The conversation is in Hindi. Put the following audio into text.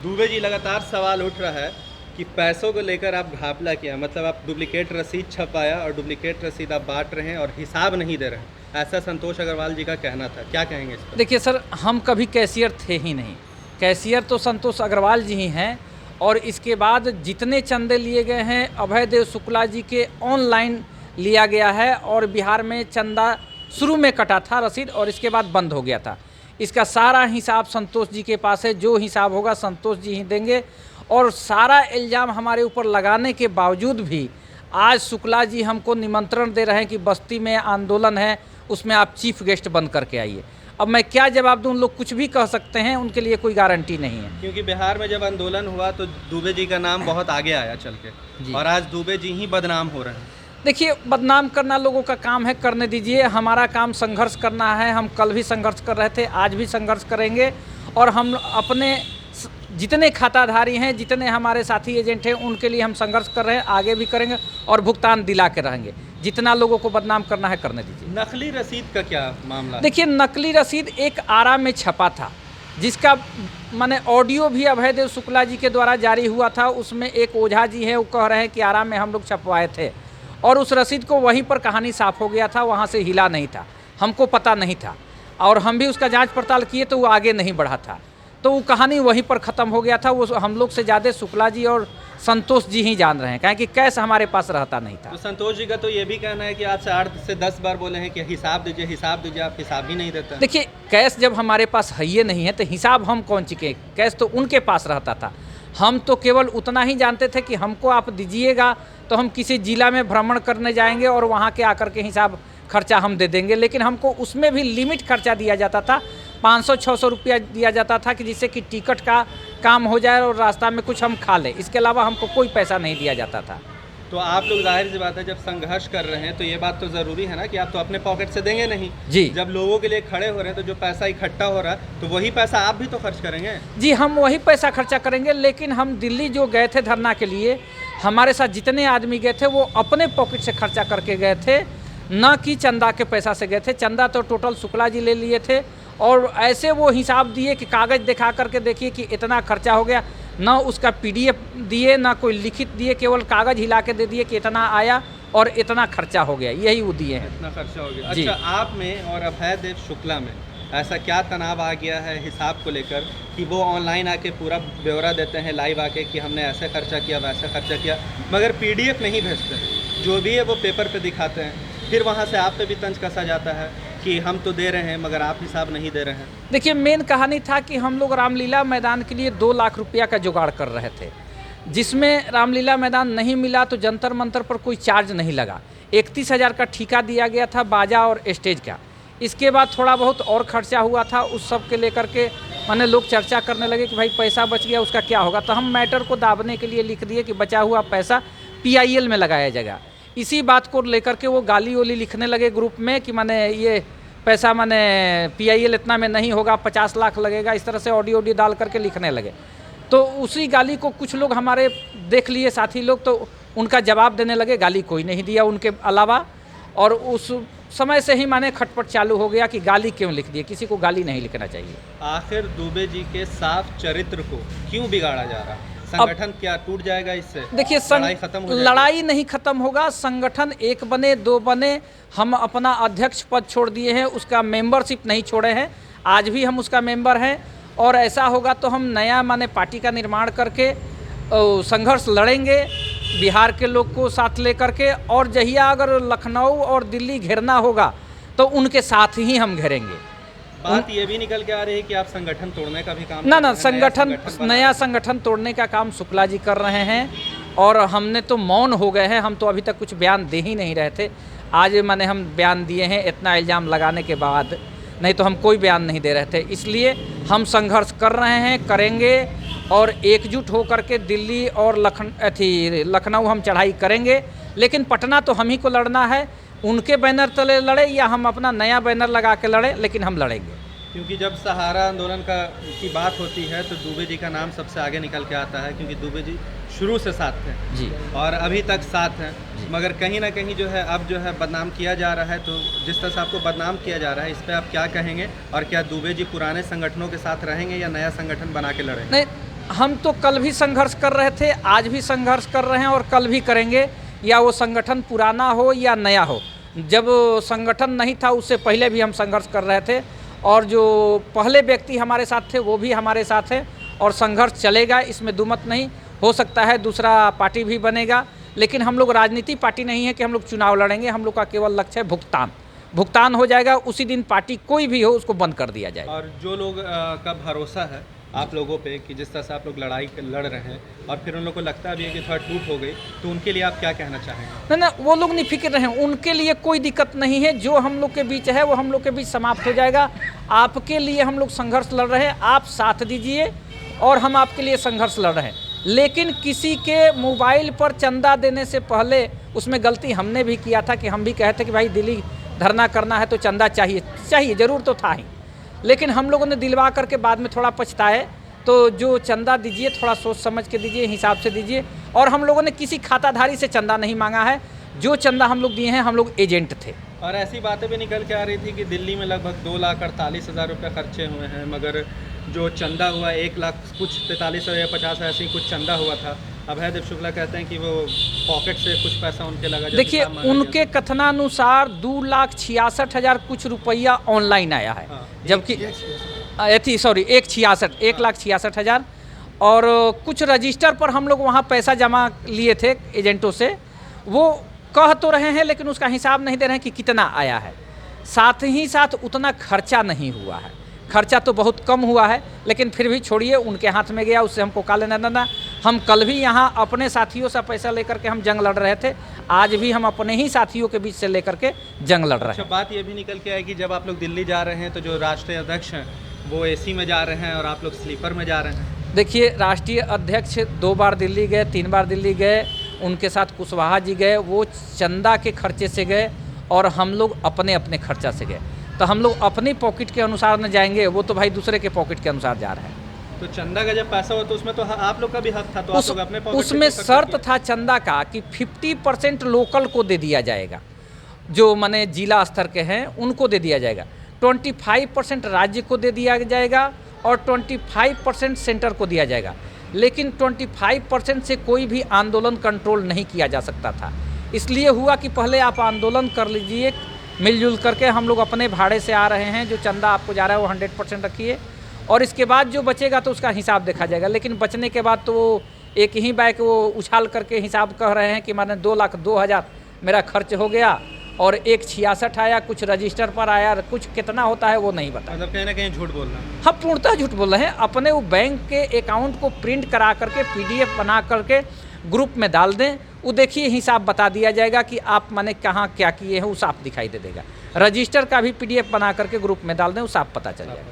दुबे जी, लगातार सवाल उठ रहा है कि पैसों को लेकर आप घापला किया, मतलब आप डुप्लीकेट रसीद छपाया और डुप्लीकेट रसीद आप बांट रहे हैं और हिसाब नहीं दे रहे हैं, ऐसा संतोष अग्रवाल जी का कहना था। क्या कहेंगे इस पर? देखिए सर, हम कभी कैशियर थे ही नहीं। कैशियर तो संतोष अग्रवाल जी ही हैं। और इसके बाद जितने चंदे लिए गए हैं अभय देव शुक्ला जी के ऑनलाइन लिया गया है। और बिहार में चंदा शुरू में कटा था रसीद और इसके बाद बंद हो गया था। इसका सारा हिसाब संतोष जी के पास है। जो हिसाब होगा संतोष जी ही देंगे। और सारा इल्ज़ाम हमारे ऊपर लगाने के बावजूद भी आज शुक्ला जी हमको निमंत्रण दे रहे हैं कि बस्ती में आंदोलन है, उसमें आप चीफ गेस्ट बन करके आइए। अब मैं क्या जवाब दूं? उन लोग कुछ भी कह सकते हैं, उनके लिए कोई गारंटी नहीं है। क्योंकि बिहार में जब आंदोलन हुआ तो दुबे जी का नाम बहुत आगे आया चल के, और आज दुबे जी ही बदनाम हो रहे हैं। देखिए, बदनाम करना लोगों का काम है, करने दीजिए। हमारा काम संघर्ष करना है। हम कल भी संघर्ष कर रहे थे, आज भी संघर्ष करेंगे। और हम अपने जितने खाताधारी हैं, जितने हमारे साथी एजेंट हैं, उनके लिए हम संघर्ष कर रहे हैं, आगे भी करेंगे और भुगतान दिला के रहेंगे। जितना लोगों को बदनाम करना है करने दीजिए। नकली रसीद का क्या मामला है? देखिए, नकली रसीद एक आरा में छपा था, जिसका माने ऑडियो भी अभय देव शुक्ला जी के द्वारा जारी हुआ था। उसमें एक ओझा जी हैं, वो कह रहे हैं कि आरा में हम लोग छपवाए थे और उस रसीद को वहीं पर कहानी साफ हो गया था, वहाँ से हिला नहीं था, हमको पता नहीं था। और हम भी उसका जांच पड़ताल किए तो वो आगे नहीं बढ़ा था, तो वो कहानी वहीं पर ख़त्म हो गया था। वो हम लोग से ज़्यादा शुक्ला जी और संतोष जी ही जान रहे हैं, कहें कि कैश हमारे पास रहता नहीं था। तो संतोष जी का तो ये भी कहना है कि आज से 8 से 10 बार बोले हैं कि हिसाब दीजिए, हिसाब दीजिए, आप हिसाब ही नहीं देते। देखिए, कैश जब हमारे पास है ये नहीं है तो हिसाब हम कौन चुके? कैश तो उनके पास रहता था। हम तो केवल उतना ही जानते थे कि हमको आप दीजिएगा तो हम किसी जिला में भ्रमण करने जाएंगे और वहाँ के आकर के हिसाब खर्चा हम दे देंगे। लेकिन हमको उसमें भी लिमिट खर्चा दिया जाता था। 500-600 रुपया दिया जाता था कि जिससे कि टिकट का काम हो जाए और रास्ता में कुछ हम खा लें। इसके अलावा हमको कोई पैसा नहीं दिया जाता था। तो आप लोग, जाहिर सी बात है, जब संघर्ष कर रहे हैं तो ये बात तो ज़रूरी है ना कि आप तो अपने पॉकेट से देंगे नहीं जी। जब लोगों के लिए खड़े हो रहे हैं तो जो पैसा इकट्ठा हो रहा है तो वही पैसा आप भी तो खर्च करेंगे। जी, हम वही पैसा खर्चा करेंगे। लेकिन हम दिल्ली जो गए थे धरना के लिए, हमारे साथ जितने आदमी गए थे वो अपने पॉकेट से खर्चा करके गए थे, न कि चंदा के पैसा से गए थे। चंदा तो टोटल शुक्ला जी ले लिए थे और ऐसे वो हिसाब दिए कि कागज़ दिखा करके देखिए कि इतना खर्चा हो गया। ना उसका PDF दिए, ना कोई लिखित दिए, केवल कागज़ हिला के दे दिए कि इतना आया और इतना खर्चा हो गया, यही वो दिए हैं। इतना खर्चा हो गया। जी। अच्छा, आप में और अभय देव शुक्ला में ऐसा क्या तनाव आ गया है हिसाब को लेकर कि वो ऑनलाइन आके पूरा ब्यौरा देते हैं, लाइव आके कि हमने ऐसे खर्चा किया, वैसे खर्चा किया, मगर PDF नहीं भेजते हैं? जो भी है वो पेपर पे दिखाते हैं, फिर वहाँ से आप पे भी तंज कसा जाता है कि हम तो दे रहे हैं मगर आप हिसाब नहीं दे रहे हैं। देखिए, मेन कहानी था कि हम लोग रामलीला मैदान के लिए 2 लाख रुपया का जुगाड़ कर रहे थे, जिसमें रामलीला मैदान नहीं मिला तो जंतर मंतर पर कोई चार्ज नहीं लगा। 31,000 का ठेका दिया गया था बाजा और स्टेज का। इसके बाद थोड़ा बहुत और खर्चा हुआ था, उस सब के लेकर के माने लोग चर्चा करने लगे कि भाई पैसा बच गया, उसका क्या होगा। तो हम मैटर को दाबने के लिए लिख दिए कि बचा हुआ पैसा PIL में लगाया जाएगा। इसी बात को लेकर के वो गाली वाली लिखने लगे ग्रुप में कि माने ये पैसा माने PIL इतना में नहीं होगा, 50 लाख लगेगा। इस तरह से ऑडियो डाल करके लिखने लगे। तो उसी गाली को कुछ लोग हमारे देख लिए साथी लोग, तो उनका जवाब देने लगे। गाली कोई नहीं दिया उनके अलावा। और उस समय से ही माने खटपट चालू हो गया कि गाली क्यों लिख दिए, किसी को गाली नहीं लिखना चाहिए। आखिर दुबे जी के साफ चरित्र को क्यों बिगाड़ा जा रहा है? संगठन क्या टूट जाएगा इससे? देखिए, लड़ाई खत्म हो जाएगी? लड़ाई नहीं खत्म होगा। संगठन 1 बने 2 बने, हम अपना अध्यक्ष पद छोड़ दिए हैं, उसका मेंबरशिप नहीं छोड़े हैं, आज भी हम उसका मेंबर हैं। और ऐसा होगा तो हम नया माने पार्टी का निर्माण करके संघर्ष लड़ेंगे बिहार के लोग को साथ लेकर के। और जहिया अगर लखनऊ और दिल्ली घेरना होगा तो उनके साथ ही हम घेरेंगे। बात ये भी निकल के आ रही है कि आप संगठन तोड़ने का भी काम ना कर ना, रहे हैं, नया संगठन तोड़ने का काम शुक्ला जी कर रहे हैं। और हमने तो मौन हो गए हैं, हम तो अभी तक कुछ बयान दे ही नहीं रहे थे। आज माने हम बयान दिए हैं इतना इल्ज़ाम लगाने के बाद, नहीं तो हम कोई बयान नहीं दे रहे थे। इसलिए हम संघर्ष कर रहे हैं, करेंगे और एकजुट होकर के दिल्ली और लखनऊ हम चढ़ाई करेंगे। लेकिन पटना तो हम ही को लड़ना है। उनके बैनर तले लड़े या हम अपना नया बैनर लगा के लड़े, लेकिन हम लड़ेंगे। क्योंकि जब सहारा आंदोलन की बात होती है तो दुबे जी का नाम सबसे आगे निकल के आता है, क्योंकि दुबे जी शुरू से साथ थे जी और अभी तक साथ हैं। मगर कहीं ना कहीं जो है अब जो है बदनाम किया जा रहा है। तो जिस तरह से आपको बदनाम किया जा रहा है, इस पर आप क्या कहेंगे? और क्या दुबे जी पुराने संगठनों के साथ रहेंगे या नया संगठन बना के लड़ेंगे? नहीं, हम तो कल भी संघर्ष कर रहे थे, आज भी संघर्ष कर रहे हैं और कल भी करेंगे, या वो संगठन पुराना हो या नया हो। जब संगठन नहीं था उससे पहले भी हम संघर्ष कर रहे थे, और जो पहले व्यक्ति हमारे साथ थे वो भी हमारे साथ है, और संघर्ष चलेगा, इसमें दुमत नहीं। हो सकता है दूसरा पार्टी भी बनेगा, लेकिन हम लोग राजनीति पार्टी नहीं है कि हम लोग चुनाव लड़ेंगे। हम लोग का केवल लक्ष्य है भुगतान हो जाएगा, उसी दिन पार्टी कोई भी हो उसको बंद कर दिया जाएगा। और जो लोग का भरोसा है आप लोगों पे कि जिस तरह से आप लोग लड़ाई लड़ रहे हैं और फिर उन लोगों को लगता भी है कि थोड़ा टूट हो गई, तो उनके लिए आप क्या कहना चाहेंगे? ना वो लोग नहीं फिक्र रहे, उनके लिए कोई दिक्कत नहीं है। जो हम लोग के बीच है वो हम लोग के बीच समाप्त हो जाएगा। आपके लिए हम लोग संघर्ष लड़ रहे हैं, आप साथ दीजिए, और हम आपके लिए संघर्ष लड़ रहे हैं। लेकिन किसी के मोबाइल पर चंदा देने से पहले, उसमें गलती हमने भी किया था कि हम भी कहे थे कि भाई दिल्ली धरना करना है तो चंदा चाहिए ज़रूर तो था ही, लेकिन हम लोगों ने दिलवा करके बाद में थोड़ा पछताए। तो जो चंदा दीजिए थोड़ा सोच समझ के दीजिए, हिसाब से दीजिए। और हम लोगों ने किसी खाताधारी से चंदा नहीं मांगा है, जो चंदा हम लोग दिए हैं हम लोग एजेंट थे। और ऐसी बातें भी निकल के आ रही थी कि दिल्ली में लगभग 2,48,000 रुपये खर्चे हुए हैं, मगर जो चंदा हुआ 1 लाख कुछ 43 या 50 ऐसे ही कुछ चंदा हुआ था। अभय देव शुक्ला कहते हैं कि वो पॉकेट से कुछ पैसा उनके लगा। देखिए, उनके कथनानुसार 2,66,000 कुछ रुपया ऑनलाइन आया है, जबकि 1,66,000, और कुछ रजिस्टर पर हम लोग वहाँ पैसा जमा लिए थे एजेंटों से। वो कह तो रहे हैं लेकिन उसका हिसाब नहीं दे रहे हैं कि कितना आया है। साथ ही साथ उतना खर्चा नहीं हुआ है, खर्चा तो बहुत कम हुआ है, लेकिन फिर भी छोड़िए, उनके हाथ में गया, उससे हमको का लेना देना। हम कल भी यहाँ अपने साथियों से पैसा लेकर के हम जंग लड़ रहे थे, आज भी हम अपने ही साथियों के बीच से लेकर के जंग लड़ रहे हैं। बात ये भी निकल के आई कि जब आप लोग दिल्ली जा रहे हैं तो जो राष्ट्रीय अध्यक्ष हैं वो एसी में जा रहे हैं और आप लोग स्लीपर में जा रहे हैं। देखिए, राष्ट्रीय अध्यक्ष 2 बार दिल्ली गए, 3 बार दिल्ली गए, उनके साथ कुशवाहा जी गए, वो चंदा के खर्चे से गए और हम लोग अपने अपने खर्चा से गए। तो हम लोग अपनी पॉकेट के अनुसार न जाएंगे, वो तो भाई दूसरे के पॉकेट के अनुसार जा रहे हैं। तो चंदा का जब पैसा हो तो उसमें तो आप लोग का भी हक था, तो आप लोग अपने पॉकेट उसमें शर्त था चंदा का कि 50% लोकल को दे दिया जाएगा, जो माने जिला स्तर के हैं उनको दे दिया जाएगा, 25% राज्य को दे दिया जाएगा और 25% सेंटर को दिया जाएगा। लेकिन 25% से कोई भी आंदोलन कंट्रोल नहीं किया जा सकता था। इसलिए हुआ कि पहले आप आंदोलन कर लीजिए मिलजुल करके, हम लोग अपने भाड़े से आ रहे हैं, जो चंदा आपको जा रहा है वो 100% रखिए, और इसके बाद जो बचेगा तो उसका हिसाब देखा जाएगा। लेकिन बचने के बाद तो वो एक ही बैग वो उछाल करके हिसाब कह रहे हैं कि मैंने 2,02,000 मेरा खर्च हो गया और 1,66 आया, कुछ रजिस्टर पर आया, कुछ कितना होता है वो नहीं बता। मतलब कहीं ना कहीं झूठ बोल रहे हैं। हाँ, पूर्णतः झूठ बोल रहे हैं। अपने वो बैंक के अकाउंट को प्रिंट करा करके PDF बना करके ग्रुप में डाल दें, वो देखिए हिसाब बता दिया जाएगा कि आप माने कहाँ क्या किए हैं, वो साफ दिखाई दे देगा। रजिस्टर का भी PDF बना करके ग्रुप में डाल दें, वो साफ पता चल जाएगा।